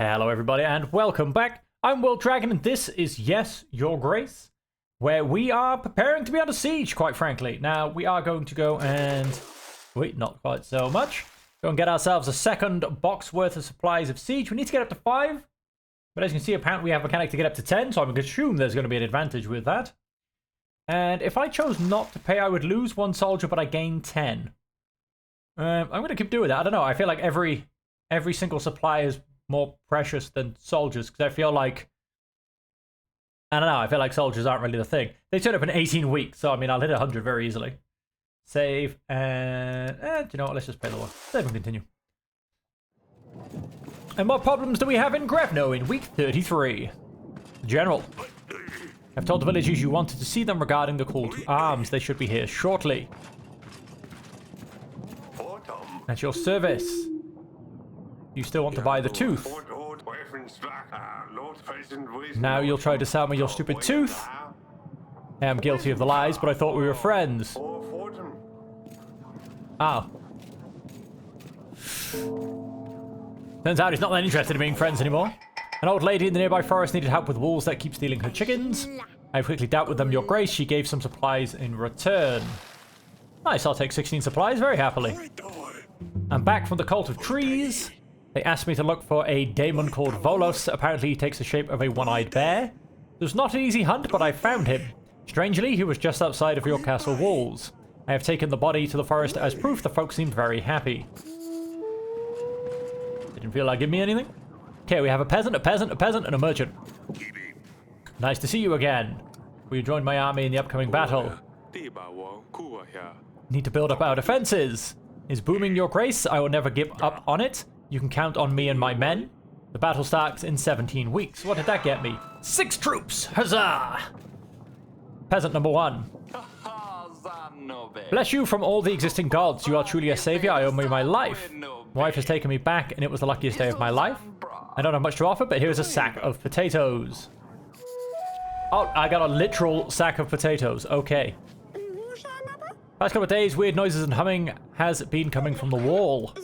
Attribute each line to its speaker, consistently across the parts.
Speaker 1: Hello everybody and welcome back. I'm World Dragon and this is Yes, Your Grace, where we are preparing to be under siege, quite frankly. Now, we are going to go and... wait, not quite so much. Go and get ourselves a second box worth of supplies of siege. We need to get up to 5. But as you can see, apparently we have a mechanic to get up to 10, so I'm going to assume there's going to be an advantage with that. And if I chose not to pay, I would lose 1 soldier, but I gain 10. I'm going to keep doing that. I don't know. I feel like every single supply is more precious than soldiers, because I feel like... I don't know. I feel like soldiers aren't really the thing. They turn up in 18 weeks, so I mean, I'll hit 100 very easily. Save, and... do you know what? Let's just pay the war. Save and continue. And what problems do we have in Grevno in week 33? General. I've told the villagers you wanted to see them regarding the call to arms. They should be here shortly. At your service. You still want to buy the tooth? Now you'll try to sell me your stupid tooth? I am guilty of the lies, but I thought we were friends. Oh. Turns out he's not that interested in being friends anymore. An old lady in the nearby forest needed help with wolves that keep stealing her chickens. I quickly dealt with them, your grace. She gave some supplies in return. Nice, I'll take 16 supplies very happily. I'm back from the cult of trees. They asked me to look for a daemon called Volos. Apparently he takes the shape of a one-eyed bear. It was not an easy hunt, but I found him. Strangely, he was just outside of your castle walls. I have taken the body to the forest as proof. The folks seemed very happy. Didn't feel like giving me anything. Okay, we have a peasant, and a merchant. Nice to see you again. Will you join my army in the upcoming battle? Need to build up our defenses. Is booming your grace? I will never give up on it. You can count on me and my men. The battle starts in 17 weeks. What did that get me? 6 troops! Huzzah! Peasant number 1. Bless you from all the existing gods. You are truly a savior. I owe you my life. My wife has taken me back, and it was the luckiest day of my life. I don't have much to offer, but here's a sack of potatoes. Oh, I got a literal sack of potatoes. Okay. Last couple of days, weird noises and humming has been coming from the wall.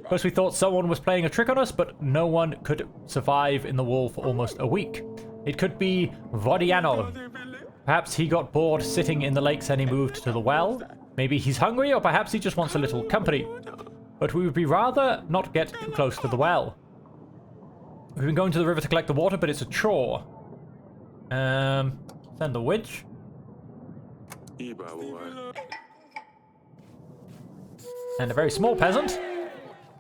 Speaker 1: First we thought someone was playing a trick on us, but no one could survive in the wall for almost a week. It could be Vodiano. Perhaps he got bored sitting in the lakes and he moved to the well. Maybe he's hungry, or perhaps he just wants a little company. But we would be rather not get too close to the well. We've been going to the river to collect the water, but it's a chore. Send the witch. And a very small peasant.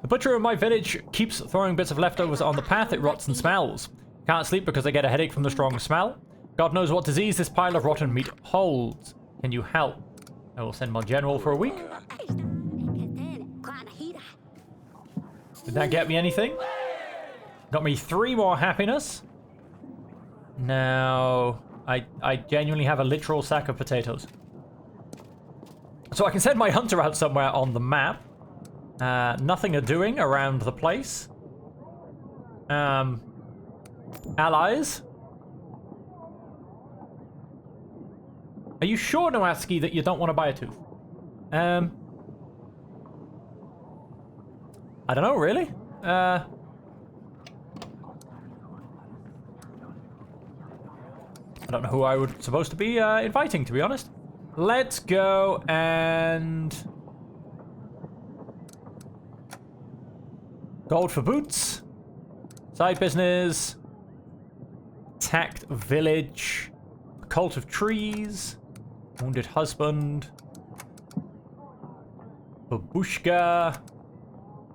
Speaker 1: The butcher in my village keeps throwing bits of leftovers on the path. It rots and smells. Can't sleep because I get a headache from the strong smell. God knows what disease this pile of rotten meat holds. Can you help? I will send my general for a week. Did that get me anything? Got me 3 more happiness. Now, I genuinely have a literal sack of potatoes. So I can send my hunter out somewhere on the map. Nothing are doing around the place. Allies. Are you sure, Nowatsky, that you don't want to buy a tooth? I don't know, really. I don't know who I was supposed to be inviting, to be honest. Let's go and... gold for boots. Side business. Attacked village. Cult of trees. Wounded husband. Babushka.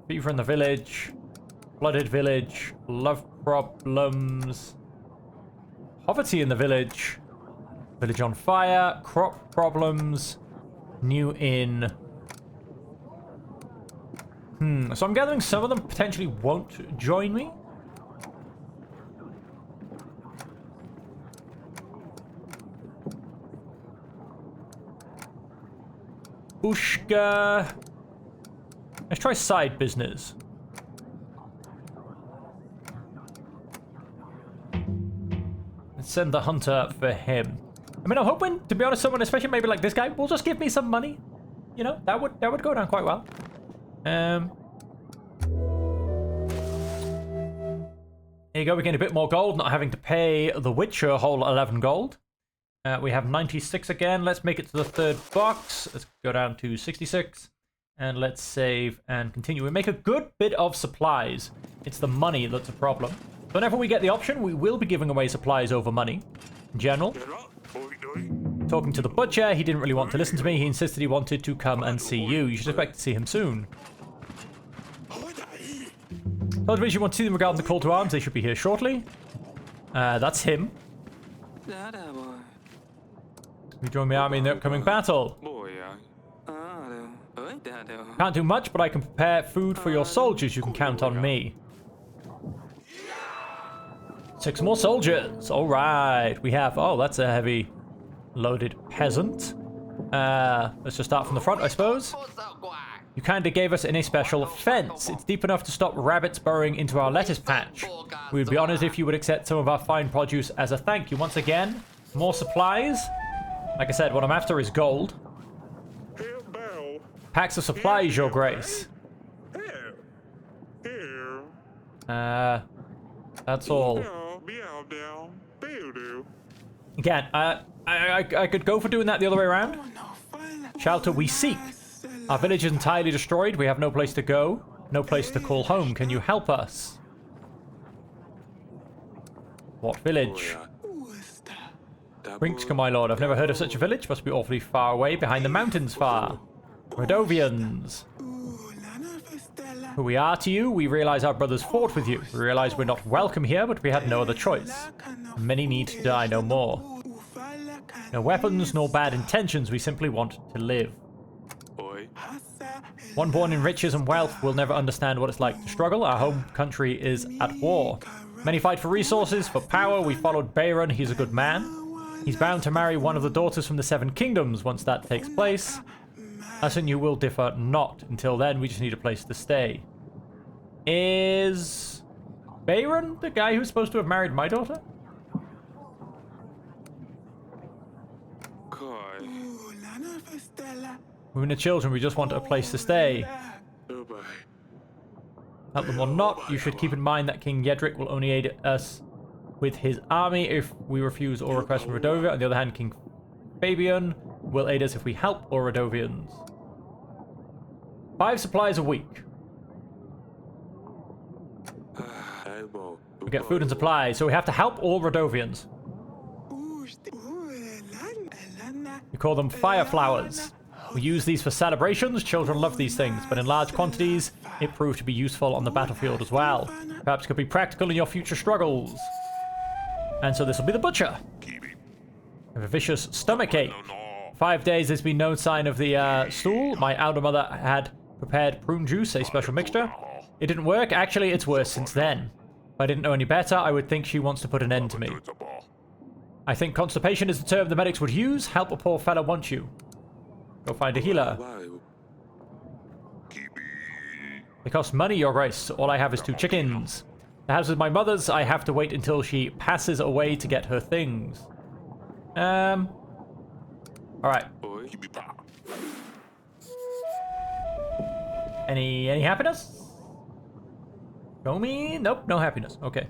Speaker 1: Fever in the village. Flooded village. Love problems. Poverty in the village. Village on fire. Crop problems. New inn. So I'm gathering some of them potentially won't join me. Bushka. Let's try side business. Let's send the hunter for him. I mean, I'm hoping, to be honest, someone, especially maybe like this guy, will just give me some money. You know, that would go down quite well. Here you go, we gain a bit more gold, not having to pay the Witcher a whole 11 gold. We have 96 again. Let's make it to the third box. Let's go down to 66. And let's save and continue. We make a good bit of supplies. It's the money that's a problem. Whenever we get the option, we will be giving away supplies over money. In general. Talking to the butcher, he didn't really want to listen to me. He insisted he wanted to come and see you. You should expect to see him soon. Told me you want to see them regarding the call to arms. They should be here shortly. That's him. You join my army in the upcoming battle. Can't do much, but I can prepare food for your soldiers. You can count on me. 6 more soldiers. All right. We have... Oh, that's a heavy loaded peasant. Let's just start from the front, I suppose. You kinda gave us in a special fence. It's deep enough to stop rabbits burrowing into our lettuce patch. We would be honored if you would accept some of our fine produce as a thank you. Once again, more supplies. Like I said, what I'm after is gold. Packs of supplies, your grace. That's all. Again, I could go for doing that the other way around. Shelter we seek. Our village is entirely destroyed. We have no place to go. No place to call home. Can you help us? What village? Brinks, my lord. I've never heard of such a village. Must be awfully far away. Behind the mountains far. Rodovians. Who we are to you, we realize our brothers fought with you. We realize we're not welcome here, but we had no other choice. Many need to die no more. No weapons, nor bad intentions. We simply want to live. One born in riches and wealth will never understand what it's like to struggle. Our home country is at war. Many fight for resources, for power. We followed Bayron. He's a good man. He's bound to marry one of the daughters from the 7 kingdoms once that takes place. Us and you will differ not. Until then, we just need a place to stay. Is Bayron the guy who's supposed to have married my daughter? Women and children, we just want a place to stay. Help them or not, you should keep in mind that King Yedric will only aid us with his army if we refuse all requests from Rodovia. On the other hand, King Fabian will aid us if we help all Rodovians. 5 supplies a week. We get food and supplies, so we have to help all Rodovians. We call them fire flowers. We use these for celebrations. Children love these things, but in large quantities, it proved to be useful on the battlefield as well. Perhaps it could be practical in your future struggles. And so this will be the butcher. I have a vicious stomachache. 5 days, there's been no sign of the stool. My elder mother had prepared prune juice, a special mixture. It didn't work. Actually, it's worse since then. If I didn't know any better, I would think she wants to put an end to me. I think constipation is the term the medics would use. Help a poor fella want you. Go find a healer. It costs money, your grace. All I have is 2 chickens. The house is my mother's. I have to wait until she passes away to get her things. Alright. Any happiness? Show me? Nope, no happiness. Okay.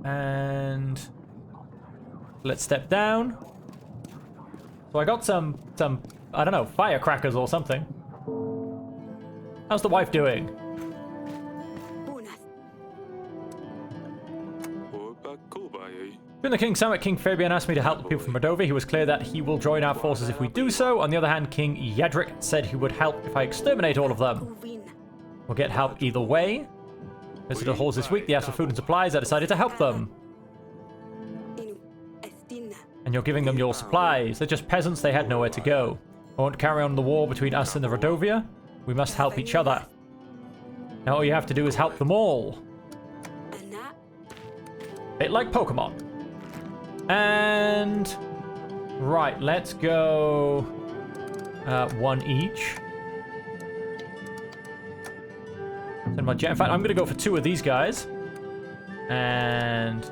Speaker 1: And let's step down. So I got some I don't know, firecrackers or something. How's the wife doing? During the King's Summit, King Fabian asked me to help the people from Rodovia. He was clear that he will join our forces if we do so. On the other hand, King Yedric said he would help if I exterminate all of them. We'll get help either way. Visited halls this week. They asked for food and supplies. I decided to help them. And you're giving them your supplies. They're just peasants. They had nowhere to go. I won't carry on the war between us and the Rodovia. We must help each other. Now all you have to do is help them all. Bit like Pokemon. And... right, let's go... 1 each. Send my jet. In fact, I'm going to go for 2 of these guys. And...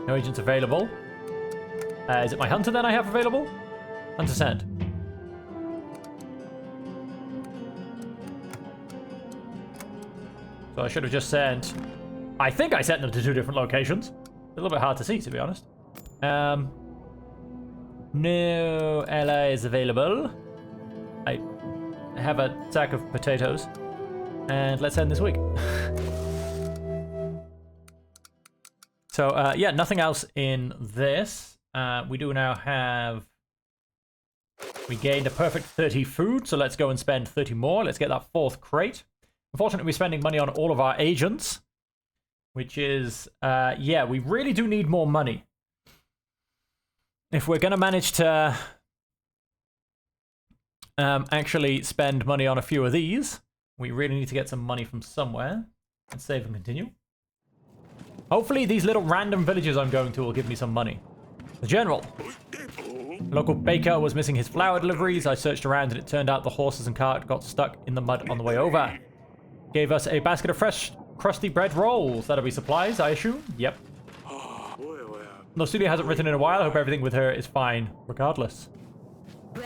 Speaker 1: no agents available. Is it my hunter then I have available? Hunter send. So I should have just sent I think I sent them to 2 different locations. A little bit hard to see, to be honest. No allies available. I have a sack of potatoes. And let's end this week. So, yeah, nothing else in this. We do now have... We gained a perfect 30 food, so let's go and spend 30 more. Let's get that 4th crate. Unfortunately, we're spending money on all of our agents. Which is, yeah, we really do need more money. If we're going to manage to actually spend money on a few of these, we really need to get some money from somewhere. And save and continue. Hopefully these little random villages I'm going to will give me some money. The general. Local baker was missing his flour deliveries. I searched around and it turned out the horses and cart got stuck in the mud on the way over. Gave us a basket of fresh, crusty bread rolls. That'll be supplies, I assume? Yep. No, Celia hasn't written in a while. I hope everything with her is fine, regardless. I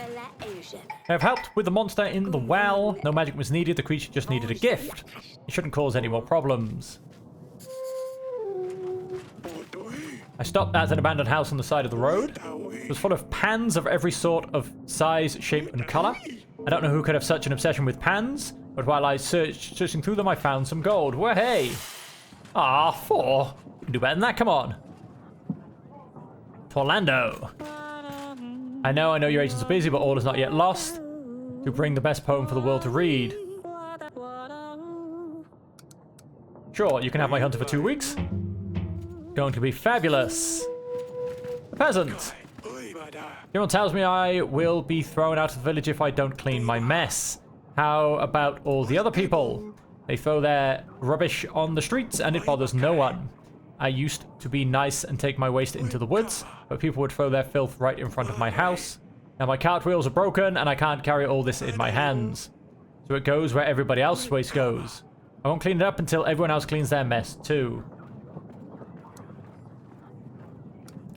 Speaker 1: have helped with the monster in the well. No magic was needed. The creature just needed a gift. It shouldn't cause any more problems. I stopped at an abandoned house on the side of the road. It was full of pans of every sort of size, shape, and color. I don't know who could have such an obsession with pans, but while I searching through them, I found some gold. Well, hey! Ah, 4. You can do better than that, come on. Torlando. I know your agents are busy, but all is not yet lost. To bring the best poem for the world to read. Sure, you can have my hunter for 2 weeks. Going to be fabulous. The peasant. Everyone tells me I will be thrown out of the village if I don't clean my mess. How about all the other people? They throw their rubbish on the streets and it bothers no one. I used to be nice and take my waste into the woods, but people would throw their filth right in front of my house. Now my cartwheels are broken and I can't carry all this in my hands. So it goes where everybody else's waste goes. I won't clean it up until everyone else cleans their mess too.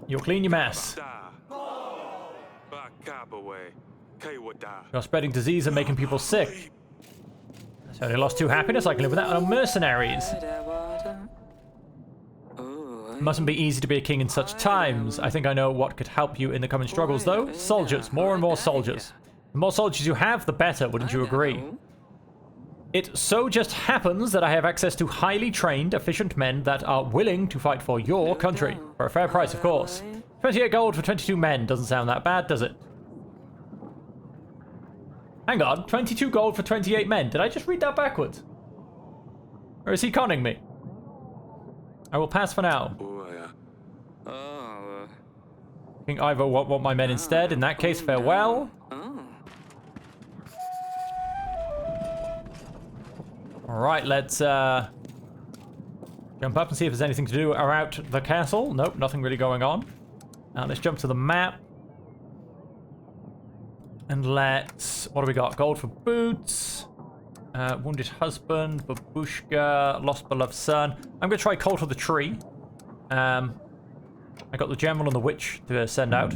Speaker 1: You'll clean your mess. You're spreading disease and making people sick. So they lost 2 happiness. I can live with that. Oh, mercenaries. It mustn't be easy to be a king in such times. I think I know what could help you in the coming struggles, though. Soldiers. More and more soldiers. The more soldiers you have, the better, wouldn't you agree? It so just happens that I have access to highly trained, efficient men that are willing to fight for your country. For a fair price, of course. 28 gold for 22 men. Doesn't sound that bad, does it? Hang on. 22 gold for 28 men. Did I just read that backwards? Or is he conning me? I will pass for now. King Ivo won't want my men instead. In that case, farewell. Alright, let's jump up and see if there's anything to do around the castle. Nope, nothing really going on. Now let's jump to the map. And let's... What do we got? Gold for boots. Wounded husband. Babushka. Lost beloved son. I'm going to try Cult of the Tree. I got the general and the witch to send out.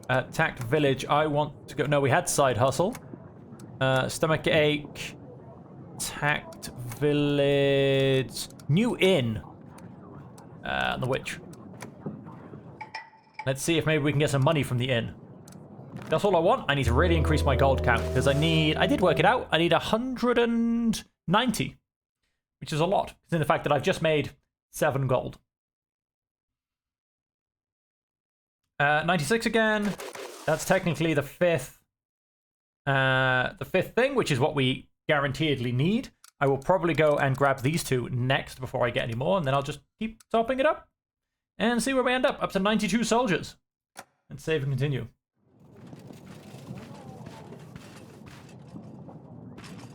Speaker 1: Attacked village. I want to go... No, we had side hustle. Stomach ache. Attacked village. New inn. And the witch. Let's see if maybe we can get some money from the inn. That's all I want. I need to really increase my gold count because I did work it out. I need 190, which is a lot. It's in the fact that I've just made 7 gold. 96 again. That's technically the fifth thing, which is what we guaranteedly need. I will probably go and grab these 2 next before I get any more, and then I'll just keep topping it up and see where we end up to 92 soldiers. And save and continue.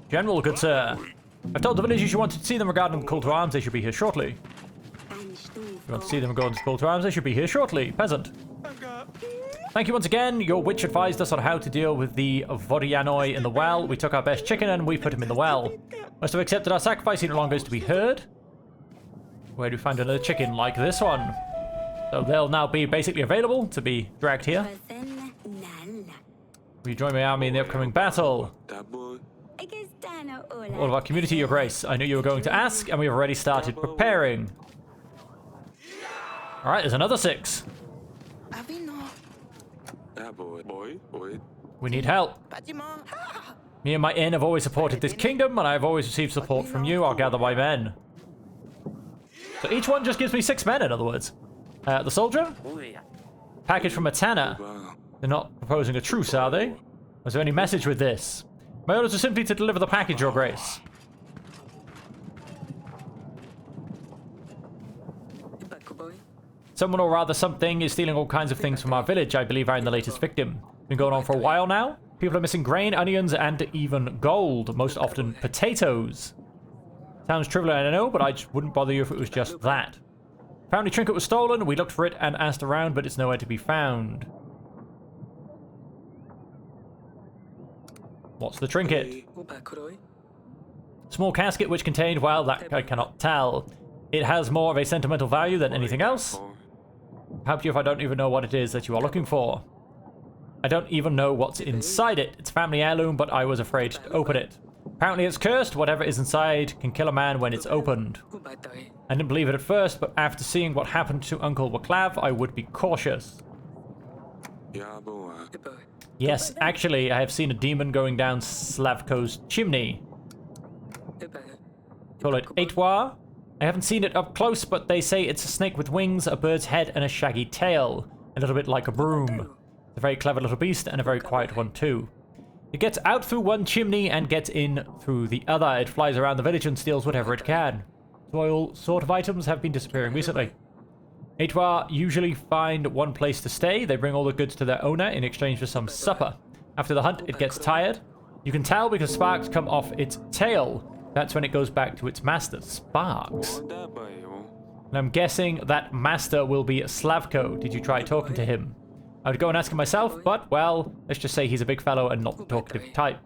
Speaker 1: General, good sir. I've told the villagers you wanted to see them regarding the call to arms. They should be here shortly. You want to see them regarding the call to arms? They should be here shortly. Peasant. Thank you once again. Your witch advised us on how to deal with the Vodianoi in the well. We took our best chicken and we put him in the well. Must have accepted our sacrifice. He no longer is to be heard. Where do we find another chicken like this one? So they'll now be basically available to be dragged here. Will you join my army in the upcoming battle? All of our community, Your Grace. I knew you were going to ask, and we have already started preparing. Alright, there's another 6. We need help. Me and my inn have always supported this kingdom, and I have always received support from you. I'll gather my men. So each one just gives me 6 men, in other words. The soldier? Package from Matana. They're not proposing a truce, are they? Was there any message with this? My orders are simply to deliver the package, Your Grace. Someone, or rather something, is stealing all kinds of things from our village. I believe I'm the latest victim. It's been going on for a while now. People are missing grain, onions, and even gold. Most often, potatoes. Sounds trivial, I know, but I just wouldn't bother you if it was just that. Apparently, trinket was stolen. We looked for it and asked around, but it's nowhere to be found. What's the trinket? Small casket which contained, well, that I cannot tell. It has more of a sentimental value than anything else. Help you if I don't even know what it is that you are looking for. I don't even know what's inside it. It's family heirloom, but I was afraid to open it. Apparently it's cursed. Whatever is inside can kill a man when it's opened. I didn't believe it at first, but after seeing what happened to Uncle Waclav, I would be cautious. Yes, actually, I have seen a demon going down Slavko's chimney. Call it Eitwar. I haven't seen it up close, but they say it's a snake with wings, a bird's head, and a shaggy tail. A little bit like a broom. It's a very clever little beast, and a very quiet one too. It gets out through one chimney and gets in through the other. It flies around the village and steals whatever it can. Royal sort of items have been disappearing recently. Eitwar usually find one place to stay. They bring all the goods to their owner in exchange for some supper. After the hunt, it gets tired. You can tell because sparks come off its tail. That's when it goes back to its master. Sparks? And I'm guessing that master will be Slavko. Did you try talking to him? I would go and ask him myself, but, well, let's just say he's a big fellow and not the talkative type.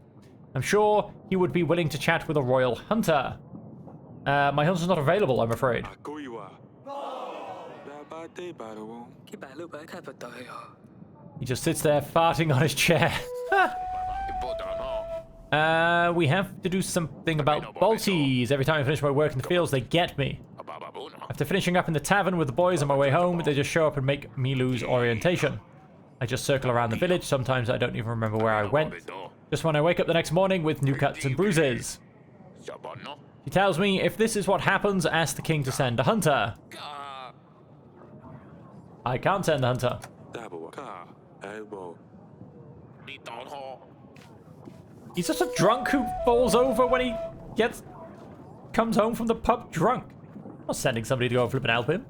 Speaker 1: I'm sure he would be willing to chat with a royal hunter. My hunter's not available, I'm afraid. He just sits there farting on his chair. We have to do something about bolties. Every time I finish my work in the fields, they get me. After finishing up in the tavern with the boys on my way home, they just show up and make me lose orientation. I just circle around the village. Sometimes I don't even remember where I went. Just when I wake up the next morning with new cuts and bruises. He tells me, if this is what happens, ask the king to send a hunter. I can't send the hunter. He's just a drunk who falls over when he comes home from the pub drunk. I'm not sending somebody to go flip and help him.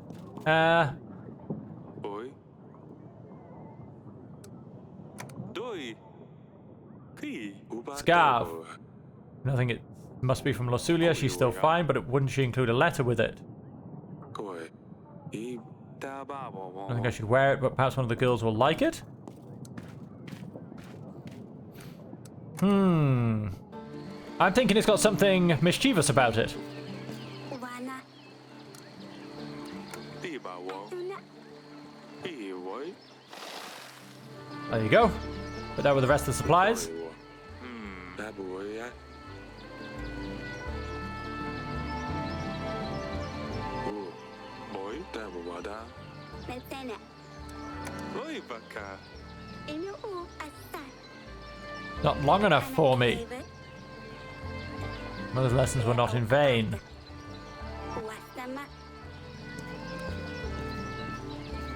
Speaker 1: Scarf. Nothing. It must be from Losulia. She's still fine, but wouldn't she include a letter with it? I don't think I should wear it, but perhaps one of the girls will like it. I'm thinking it's got something mischievous about it. There you go. Put that with the rest of the supplies. Not long enough for me. Mother's lessons were not in vain.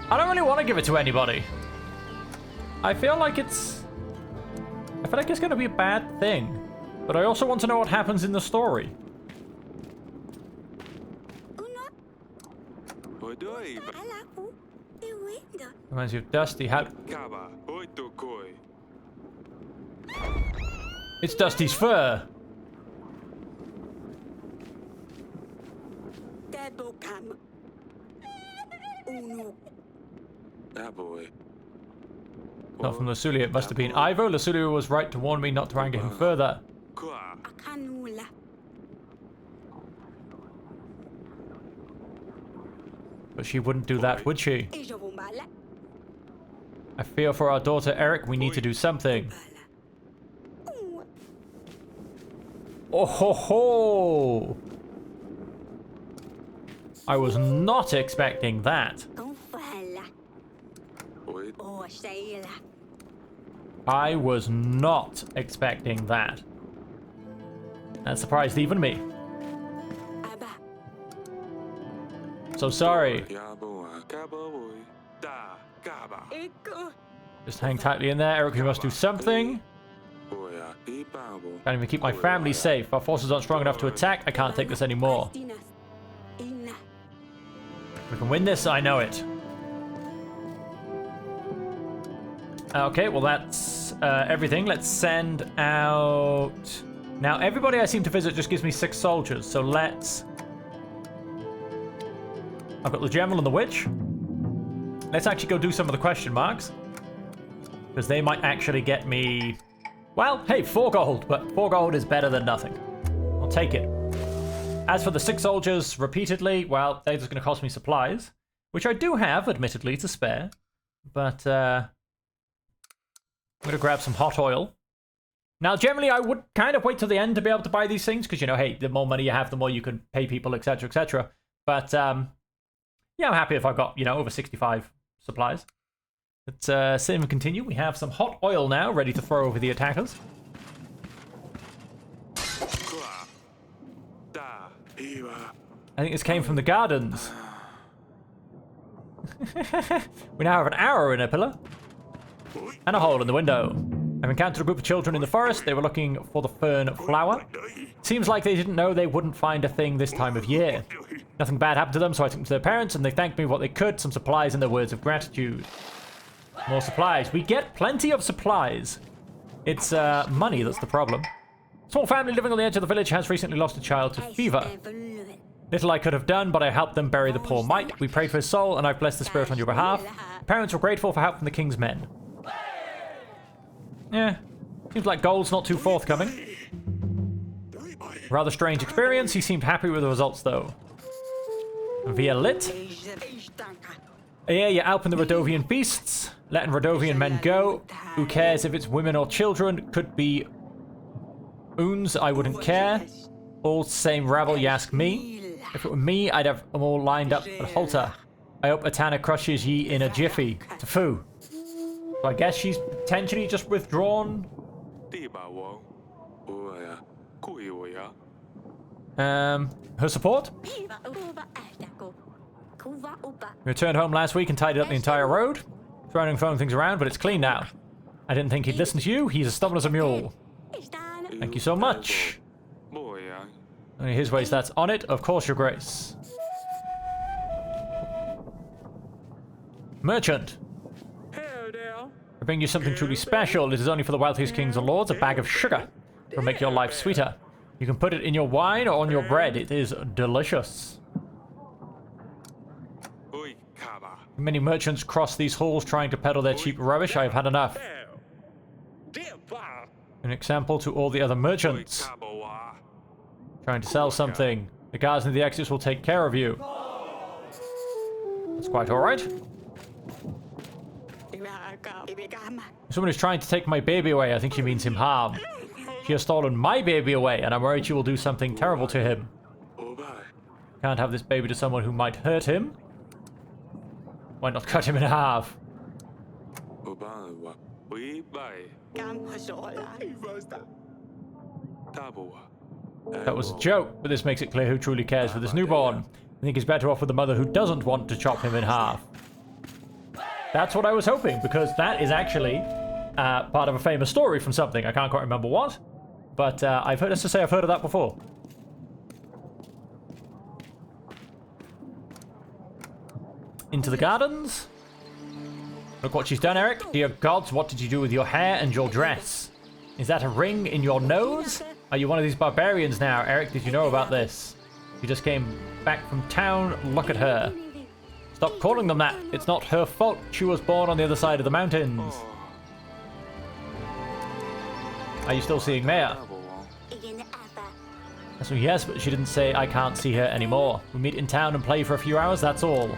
Speaker 1: I don't really want to give it to anybody. I feel like it's going to be a bad thing. But I also want to know what happens in the story. Reminds you of Dusty. It's Dusty's fur. Not from Losulia, it must have been Ivo. Losulia was right to warn me not to anger him further. But she wouldn't do that, would she? I fear for our daughter Eric, we need to do something. Oh ho ho! I was not expecting that. I was not expecting that. That surprised even me. So sorry. Just hang tightly in there. Eric, we must do something. Can't even keep my family safe. Our forces aren't strong enough to attack. I can't take this anymore. We can win this, I know it. Okay, well that's everything. Let's send out... Now, everybody I seem to visit just gives me 6 soldiers, so let's... I've got the General and the Witch. Let's actually go do some of the question marks. Because they might actually get me... Well, hey, 4 gold, but 4 gold is better than nothing. I'll take it. As for the 6 soldiers, repeatedly, well, they're just going to cost me supplies. Which I do have, admittedly, to spare. But, I'm going to grab some hot oil. Now, generally, I would kind of wait till the end to be able to buy these things. Because, you know, hey, the more money you have, the more you can pay people, etc., etc. But, yeah, I'm happy if I've got, you know, over 65 supplies. Let's save and continue. We have some hot oil now, ready to throw over the attackers. I think this came from the gardens. We now have an arrow in a pillar. And a hole in the window. I've encountered a group of children in the forest. They were looking for the fern flower. Seems like they didn't know they wouldn't find a thing this time of year. Nothing bad happened to them, so I took them to their parents, and they thanked me what they could, some supplies and their words of gratitude. More supplies. We get plenty of supplies. It's money that's the problem. Small family living on the edge of the village has recently lost a child to fever. Little I could have done, but I helped them bury the poor mite. We prayed for his soul, and I've blessed the spirit on your behalf. The parents were grateful for help from the king's men. Yeah, seems like gold's not too forthcoming. Rather strange experience. He seemed happy with the results, though. Via lit. Yeah, you're out in the Rodovian beasts. Letting Rodovian men go. Who cares if it's women or children? Could be oons, I wouldn't care. All same rabble, you ask me. If it were me, I'd have them all lined up at halter. I hope Atana crushes ye in a jiffy. Tfu. So I guess she's potentially just withdrawn. Her support? We returned home last week and tidied up the entire road. Throwing things around, but it's clean now. I didn't think he'd listen to you. He's as stubborn as a mule. Thank you so much. Only his ways that's on it. Of course, your grace. Merchant. I bring you something truly special. It is only for the wealthiest kings and lords. A bag of sugar. It will make your life sweeter. You can put it in your wine or on your bread. It is delicious. Many merchants cross these halls trying to peddle their cheap rubbish. I have had enough. An example to all the other merchants. Trying to sell something. The guards in the exits will take care of you. That's quite alright. Someone is trying to take my baby away. I think she means him harm. She has stolen my baby away, and I'm worried she will do something terrible to him. Can't have this baby to someone who might hurt him. Why not cut him in half? That was a joke, but this makes it clear who truly cares for this newborn. I think it's better off with the mother who doesn't want to chop him in half. That's what I was hoping, because that is actually part of a famous story from something. I can't quite remember what, but I've heard, let's just say I've heard of that before. Into the gardens. Look what she's done, Eric. Dear gods, what did you do with your hair and your dress? Is that a ring in your nose? Are you one of these barbarians now, Eric? Did you know about this? She just came back from town. Look at her. Stop calling them that. It's not her fault. She was born on the other side of the mountains. Are you still seeing Maya? So yes, but she didn't say I can't see her anymore. We meet in town and play for a few hours, that's all.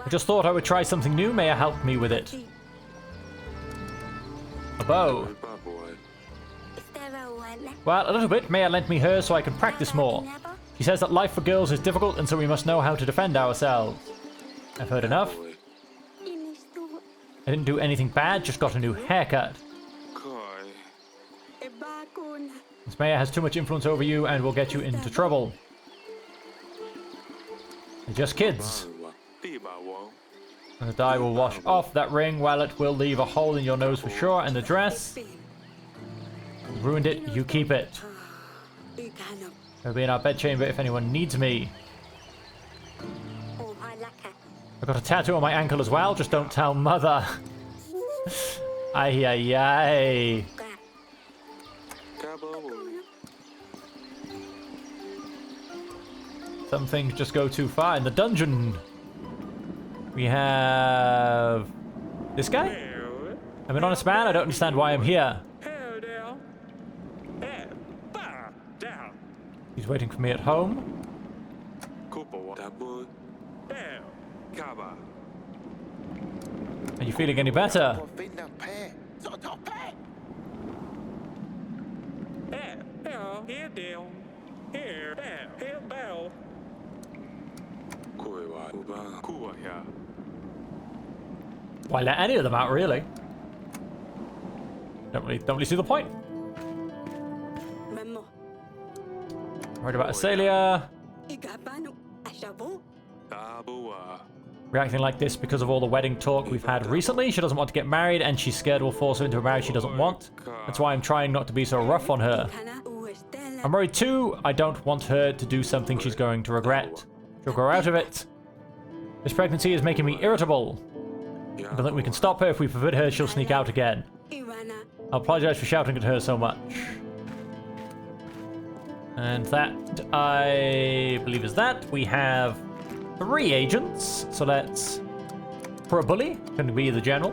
Speaker 1: I just thought I would try something new. Maya helped me with it. A bow. Well, a little bit. Maya lent me hers so I can practice more. She says that life for girls is difficult and so we must know how to defend ourselves. I've heard enough. I didn't do anything bad, just got a new haircut. Miss Maya has too much influence over you and will get you into trouble. They're just kids. And the dye will wash off that ring while it will leave a hole in your nose for sure. And the dress. You ruined it, you keep it. I'll be in our bedchamber if anyone needs me. I've got a tattoo on my ankle as well, just don't tell mother. Ay, ay, ay. Some things just go too far. In the dungeon, we have this guy. I'm an honest man. I don't understand why I'm here. He's waiting for me at home. Are you feeling any better? Why let any of them out, really? Don't really see the point. Worried about Asalia. Reacting like this because of all the wedding talk we've had recently. She doesn't want to get married and she's scared we'll force her into a marriage she doesn't want. That's why I'm trying not to be so rough on her. I'm worried too. I don't want her to do something she's going to regret. She'll grow out of it. This pregnancy is making me irritable. I don't think we can stop her. If we forbid her, she'll sneak out again. I'll apologize for shouting at her so much. And that, I believe, is that. We have 3 agents. So let's... For a bully, can be the general.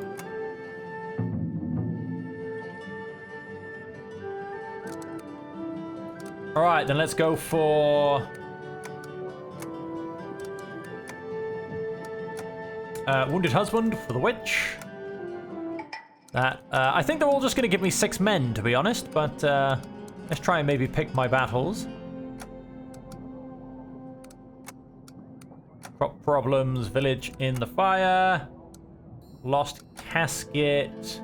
Speaker 1: Alright, then let's go for... Wounded Husband for the Witch. That, I think they're all just going to give me 6 men, to be honest, but let's try and maybe pick my battles. Problems, Village in the Fire. Lost Casket.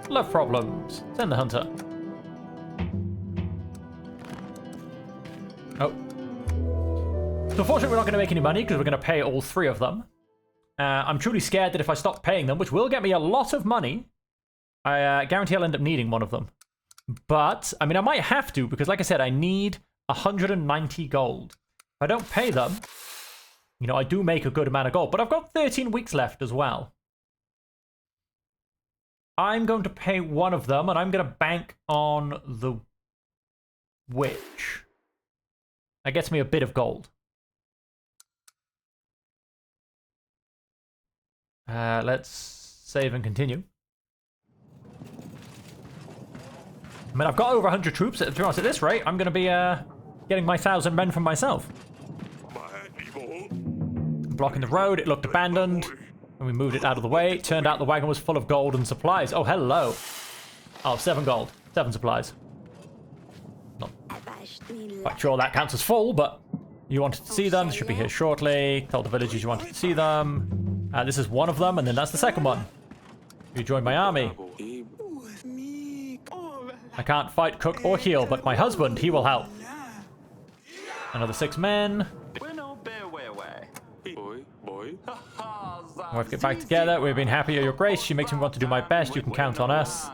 Speaker 1: Love problems. Send the Hunter. Oh. So unfortunately, we're not going to make any money because we're going to pay all 3 of them. I'm truly scared that if I stop paying them, which will get me a lot of money, I guarantee I'll end up needing one of them. But, I mean, I might have to because, like I said, I need 190 gold. If I don't pay them, you know, I do make a good amount of gold. But I've got 13 weeks left as well. I'm going to pay one of them, and I'm going to bank on the Witch. That gets me a bit of gold. Let's save and continue. I mean, I've got over 100 troops. To be honest, at this rate, I'm going to be getting my 1,000 men from myself. Blocking the road. It looked abandoned. And we moved it out of the way. It turned out the wagon was full of gold and supplies. Oh, hello. Oh, 7 gold. 7 supplies. Not quite sure that counts as full, but you wanted to see them. They should be here shortly. Tell the villagers you wanted to see them. This is one of them, and then that's the second one. You joined my army. I can't fight, cook, or heal, but my husband, he will help. Another 6 men. Wife, get back together. We've been happy at your grace. She makes me want to do my best. You can count on us.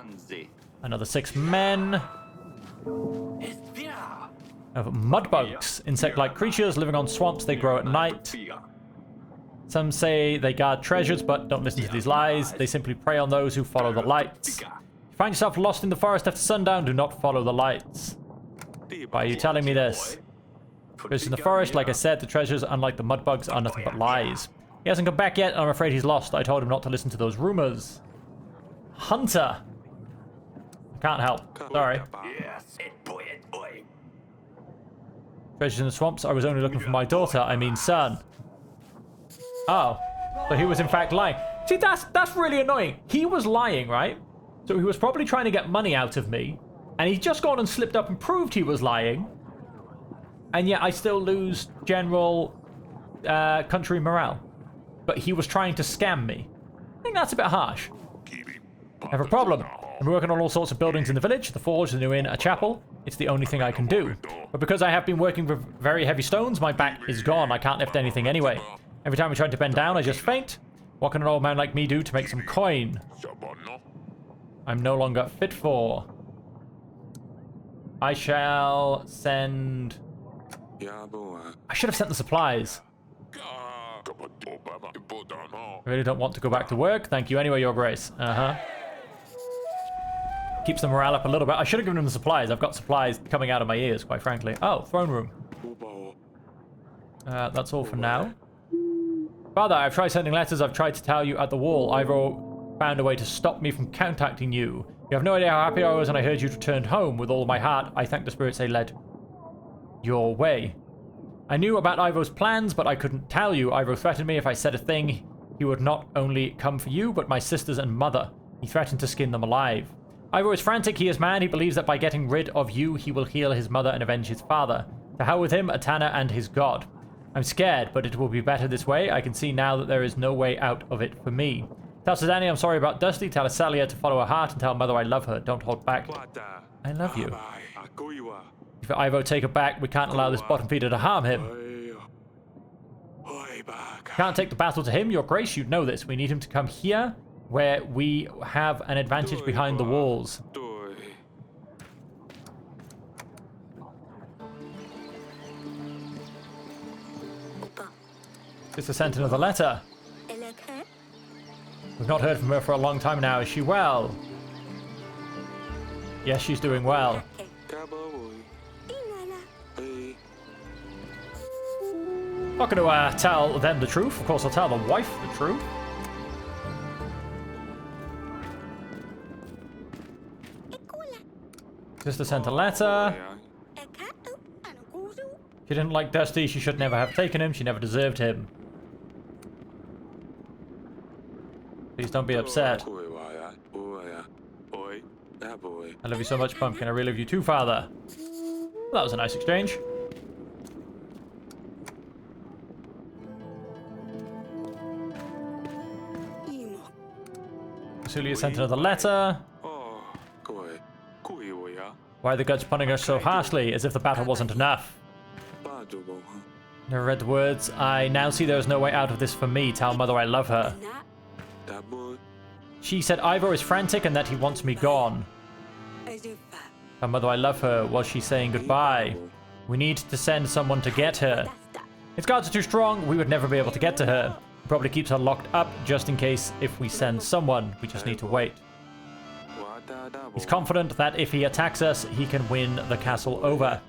Speaker 1: Another 6 men. Of mudbugs, insect-like creatures living on swamps. They grow at night. Some say they guard treasures, but don't listen to these lies. They simply prey on those who follow the lights. If you find yourself lost in the forest after sundown, do not follow the lights. Why are you telling me this? Because in the forest, like I said, the treasures, unlike the mudbugs, are nothing but lies. He hasn't come back yet, and I'm afraid he's lost. I told him not to listen to those rumors. Hunter. I can't help. Sorry. Treasures in the swamps. I was only looking for my daughter. I mean son. Oh. So he was in fact lying. See, that's really annoying. He was lying, right? So he was probably trying to get money out of me, and he's just gone and slipped up and proved he was lying, and yet I still lose general country morale. But he was trying to scam me. I think that's a bit harsh. I have a problem. I'm working on all sorts of buildings in the village, the forge, the new inn, a chapel. It's the only thing I can do. But because I have been working with very heavy stones, my back is gone. I can't lift anything anyway. Every time I try to bend down, I just faint. What can an old man like me do to make some coin? I'm no longer fit for. I shall send... I should have sent the supplies. I really don't want to go back to work. Thank you anyway, Your Grace. Keeps the morale up a little bit. I should have given him the supplies. I've got supplies coming out of my ears, quite frankly. Oh, throne room. That's all for now. Father, I've tried sending letters. I've tried to tell you at the wall. I've found a way to stop me from contacting you. You have no idea how happy I was when I heard you returned home. With all my heart, I thank the spirits they led your way. I knew about Ivo's plans, but I couldn't tell you. Ivo threatened me if I said a thing, he would not only come for you, but my sisters and mother. He threatened to skin them alive. Ivo is frantic, he is mad, he believes that by getting rid of you, he will heal his mother and avenge his father. To hell with him, Atana and his god. I'm scared, but it will be better this way. I can see now that there is no way out of it for me. Tell Suzanne I'm sorry about Dusty, tell Asalia to follow her heart, and tell mother I love her. Don't hold back. I love you. If Ivo take it back, we can't allow this bottom feeder to harm him. Can't take the battle to him, Your Grace, you'd know this. We need him to come here, where we have an advantage behind the walls. Sister sent another letter. We've not heard from her for a long time now. Is she well? Yes, she's doing well. Not going to tell them the truth. Of course, I'll tell the wife the truth. Sister sent a letter. She didn't like Dusty. She should never have taken him. She never deserved him. Please don't be upset. I love you so much, Pumpkin. I really love you too, Father. Well, that was a nice exchange. Celia sent another letter. Why are the gods punishing us so harshly, as if the battle wasn't enough? Never read the words. I now see there is no way out of this for me. Tell mother I love her. She said Ivo is frantic and that he wants me gone. Tell mother I love her. Was she saying goodbye? We need to send someone to get her. His guards are too strong. We would never be able to get to her. He probably keeps her locked up just in case if we send someone. We just need to wait. He's confident that if he attacks us, he can win the castle over.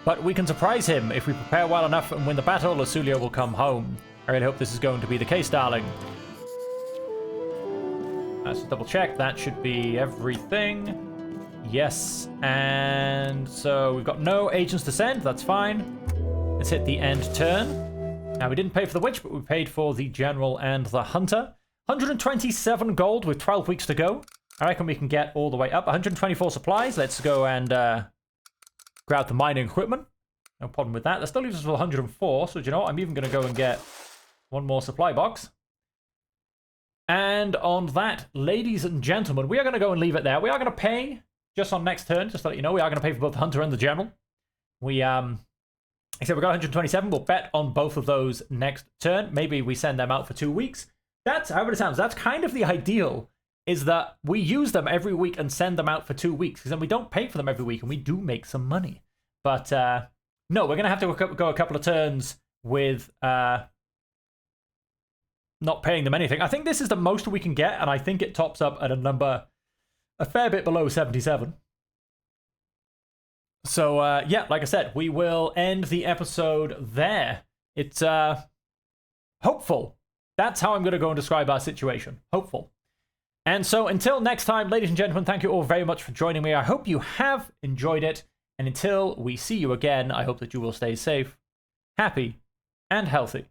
Speaker 1: But we can surprise him. If we prepare well enough and win the battle, Lasulia will come home. I really hope this is going to be the case, darling. Let's double check. That should be everything. Yes. And so we've got no agents to send. That's fine. Let's hit the end turn. Now, we didn't pay for the witch, but we paid for the general and the hunter. 127 gold with 12 weeks to go. I reckon we can get all the way up. 124 supplies. Let's go and grab the mining equipment. No problem with that. That still leaves us with 104. So, do you know what? I'm even going to go and get one more supply box. And on that, ladies and gentlemen, we are going to go and leave it there. We are going to pay just on next turn. Just to let you know, we are going to pay for both the hunter and the general. Except we got 127. We'll bet on both of those next turn. Maybe we send them out for 2 weeks. That's, however it sounds, that's kind of the ideal, is that we use them every week and send them out for 2 weeks. Because then we don't pay for them every week and we do make some money. But no, we're going to have to go a couple of turns with not paying them anything. I think this is the most we can get, and I think it tops up at a number a fair bit below 77. So, yeah, like I said, we will end the episode there. It's hopeful. That's how I'm going to go and describe our situation. Hopeful. And so, until next time, ladies and gentlemen, thank you all very much for joining me. I hope you have enjoyed it. And until we see you again, I hope that you will stay safe, happy, and healthy.